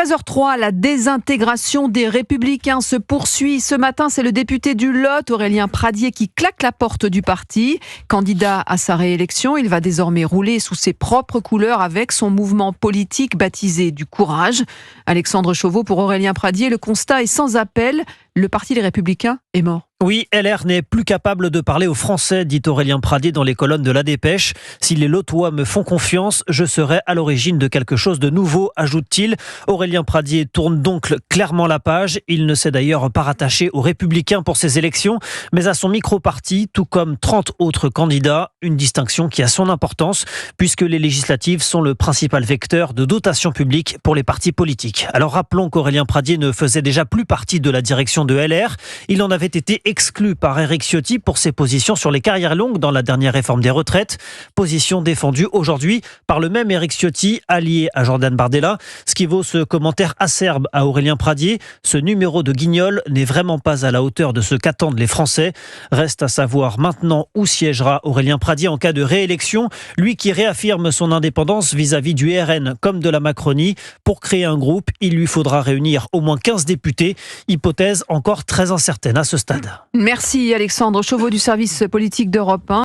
13h03, la désintégration des Républicains se poursuit. Ce matin, c'est le député du Lot, Aurélien Pradié, qui claque la porte du parti. Candidat à sa réélection, il va désormais rouler sous ses propres couleurs avec son mouvement politique baptisé du Courage. Alexandre Chauveau, pour Aurélien Pradié, le constat est sans appel. Le parti des Républicains est mort. Oui, LR n'est plus capable de parler aux Français, dit Aurélien Pradié dans les colonnes de La Dépêche. Si les Lotois me font confiance, je serai à l'origine de quelque chose de nouveau, ajoute-t-il. Aurélien Pradié tourne donc clairement la page. Il ne s'est d'ailleurs pas rattaché aux Républicains pour ces élections, mais à son micro-parti, tout comme 30 autres candidats. Une distinction qui a son importance, puisque les législatives sont le principal vecteur de dotation publique pour les partis politiques. Alors rappelons qu'Aurélien Pradié ne faisait déjà plus partie de la direction de LR. Il en avait été exclu par Éric Ciotti pour ses positions sur les carrières longues dans la dernière réforme des retraites. Position défendue aujourd'hui par le même Éric Ciotti, allié à Jordan Bardella. Ce qui vaut ce commentaire acerbe à Aurélien Pradié. Ce numéro de guignol n'est vraiment pas à la hauteur de ce qu'attendent les Français. Reste à savoir maintenant où siégera Aurélien Pradié en cas de réélection. Lui qui réaffirme son indépendance vis-à-vis du RN comme de la Macronie. Pour créer un groupe, il lui faudra réunir au moins 15 députés. Hypothèse encore très incertaine à ce stade. Merci Alexandre Chauveau du service politique d'Europe 1.